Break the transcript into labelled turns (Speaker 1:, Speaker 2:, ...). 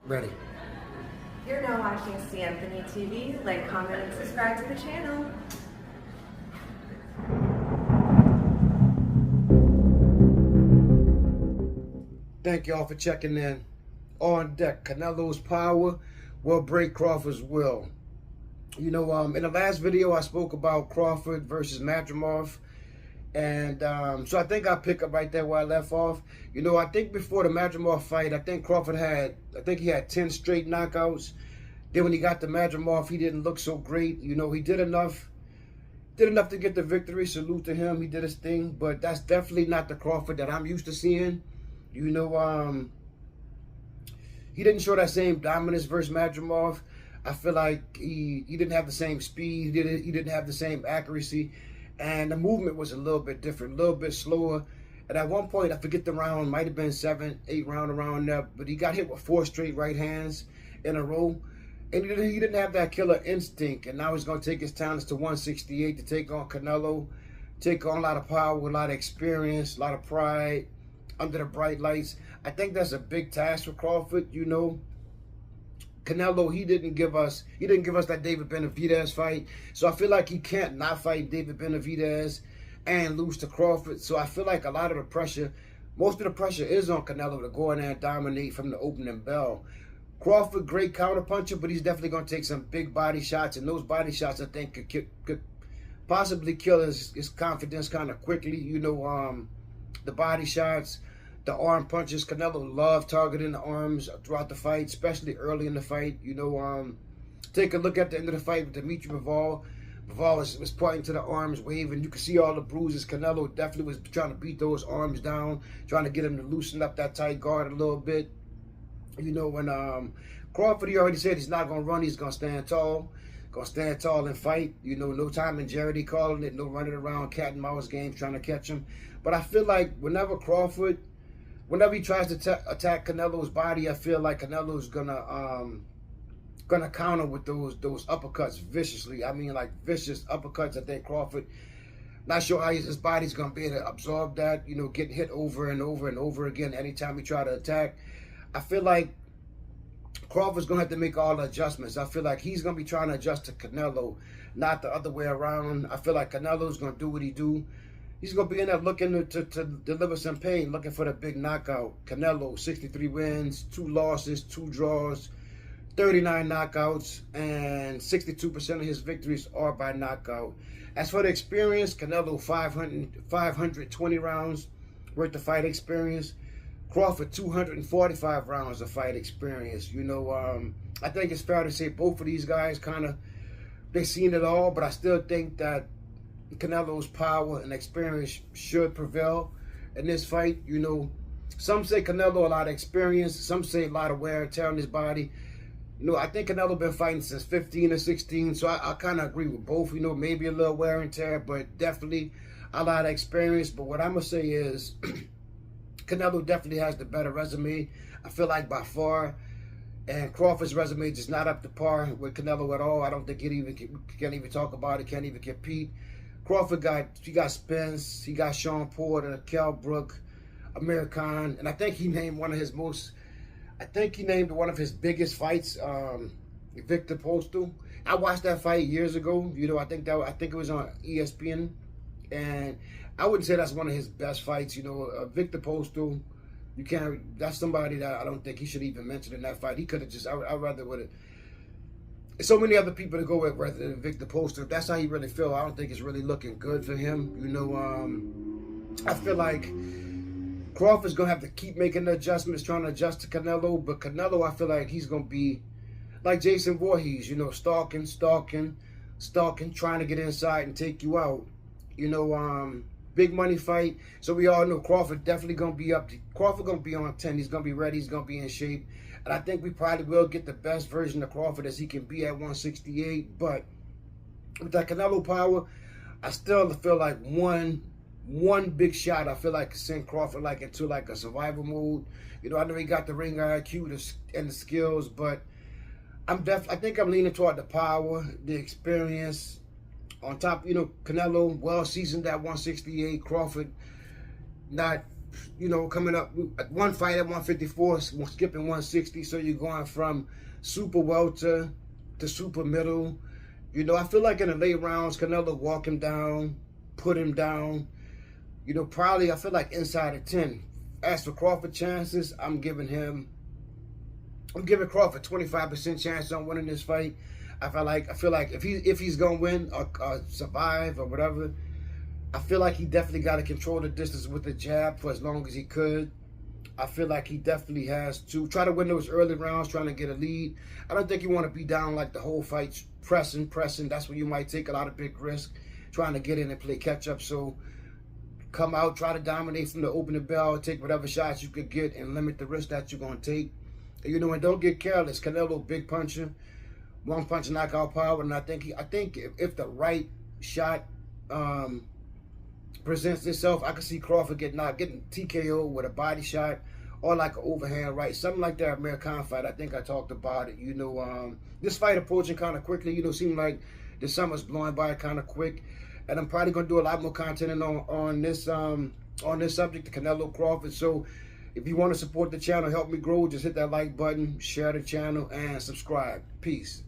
Speaker 1: Ready.
Speaker 2: You're now watching C. Anthony TV. Like, comment, and subscribe to the channel.
Speaker 1: Thank y'all for checking in. On deck, Canelo's power will break Crawford's will. You know, in the last video, I spoke about Crawford versus Madrimov. And so I think I'll pick up right there where I left off. You know, I think before the Madrimov fight, I think Crawford had 10 straight knockouts. Then when he got the Madrimov, he didn't look so great. You know, he did enough to get the victory. Salute to him. He did his thing. But that's definitely not the Crawford that I'm used to seeing. You know, he didn't show that same dominance versus Madrimov. I feel like he didn't have the same speed. He didn't have the same accuracy. And the movement was a little bit different, a little bit slower. And at one point, I forget the round, might have been 7, 8 round around there, but he got hit with 4 straight right hands in a row. And he didn't have that killer instinct. And now he's going to take his talents to 168 to take on Canelo, take on a lot of power, a lot of experience, a lot of pride under the bright lights. I think that's a big task for Crawford, you know. Canelo, he didn't give us that David Benavidez fight. So I feel like he can't not fight David Benavidez and lose to Crawford. So I feel like a lot of the pressure, most of the pressure is on Canelo to go in there and dominate from the opening bell. Crawford, great counterpuncher, but he's definitely going to take some big body shots. And those body shots, I think, could possibly kill his confidence kind of quickly. You know, the body shots, the arm punches. Canelo loved targeting the arms throughout the fight, especially early in the fight. You know, take a look at the end of the fight with Dimitri Bivol. Bivol was pointing to the arms, waving. You can see all the bruises. Canelo definitely was trying to beat those arms down, trying to get him to loosen up that tight guard a little bit. You know, when Crawford, he already said he's not going to run. He's going to stand tall. Going to stand tall and fight. You know, no time in Jerry calling it. No running around cat and mouse games trying to catch him. But I feel like whenever he tries to attack Canelo's body, I feel like Canelo's gonna counter with those uppercuts viciously. I mean, like vicious uppercuts. I think Crawford, not sure how his body's gonna be able to absorb that. You know, getting hit over and over and over again anytime he try to attack. I feel like Crawford's gonna have to make all the adjustments. I feel like he's gonna be trying to adjust to Canelo, not the other way around. I feel like Canelo's gonna do what he do. He's going to be in there looking to deliver some pain, looking for the big knockout. Canelo, 63 wins, 2 losses, 2 draws, 39 knockouts, and 62% of his victories are by knockout. As for the experience, Canelo, 520 rounds worth of fight experience. Crawford, 245 rounds of fight experience. You know, I think it's fair to say both of these guys they've seen it all, but I still think that Canelo's power and experience should prevail in this fight. You know, some say Canelo a lot of experience, some say a lot of wear and tear on his body. You know, I think Canelo been fighting since 15 or 16, so I kind of agree with both. You know, maybe a little wear and tear, but definitely a lot of experience. But what I'm going to say is Canelo definitely has the better resume, I feel like, by far. And Crawford's resume is just not up to par with Canelo at all. I don't think can't even talk about it, can't even compete. Crawford got Spence, he got Sean Porter, Kell Brook, Amir Khan, and I think he named one of his biggest fights, Victor Postal. I watched that fight years ago. You know, I think it was on ESPN, and I wouldn't say that's one of his best fights. You know, Victor Postal, that's somebody that I don't think he should even mention in that fight. He could have just, I'd rather would have. So many other people to go with rather than Victor Postal. If that's how he really feel, I don't think it's really looking good for him. You know, I feel like Crawford's going to have to keep making the adjustments, trying to adjust to Canelo. But Canelo, I feel like he's going to be like Jason Voorhees, you know, stalking, trying to get inside and take you out. You know, big money fight. So we all know Crawford definitely going to be Crawford going to be on 10. He's going to be ready. He's going to be in shape. And I think we probably will get the best version of Crawford as he can be at 168. But with that Canelo power, I still feel like one big shot, I feel like could send Crawford like into like a survival mode. You know, I know he got the ring IQ and the skills, but I think I'm leaning toward the power, the experience. On top, you know, Canelo well seasoned at 168. Crawford not you know, coming up one fight at 154, skipping 160. So you're going from super welter to super middle. You know, I feel like in the late rounds, Canelo walk him down, put him down. You know, probably I feel like inside of 10. As for Crawford chances, I'm giving Crawford 25% chance on winning this fight. I feel like if he's gonna win or survive or whatever, I feel like he definitely got to control the distance with the jab for as long as he could. I feel like he definitely has to try to win those early rounds, trying to get a lead. I don't think you want to be down like the whole fight, pressing. That's when you might take a lot of big risk, trying to get in and play catch up. So come out, try to dominate from the opening bell, take whatever shots you could get, and limit the risk that you're gonna take. You know, and don't get careless. Canelo, big puncher, one punch knockout power, and I think if the right shot presents itself, I can see Crawford getting TKO with a body shot or like an overhand right, something like that American fight. I think I talked about it. You know, this fight approaching kind of quickly. You know, seemed like the summer's blowing by kind of quick, and I'm probably gonna do a lot more content on this subject, the Canelo Crawford. So if you want to support the channel, help me grow, just hit that like button, share the channel, and subscribe. Peace.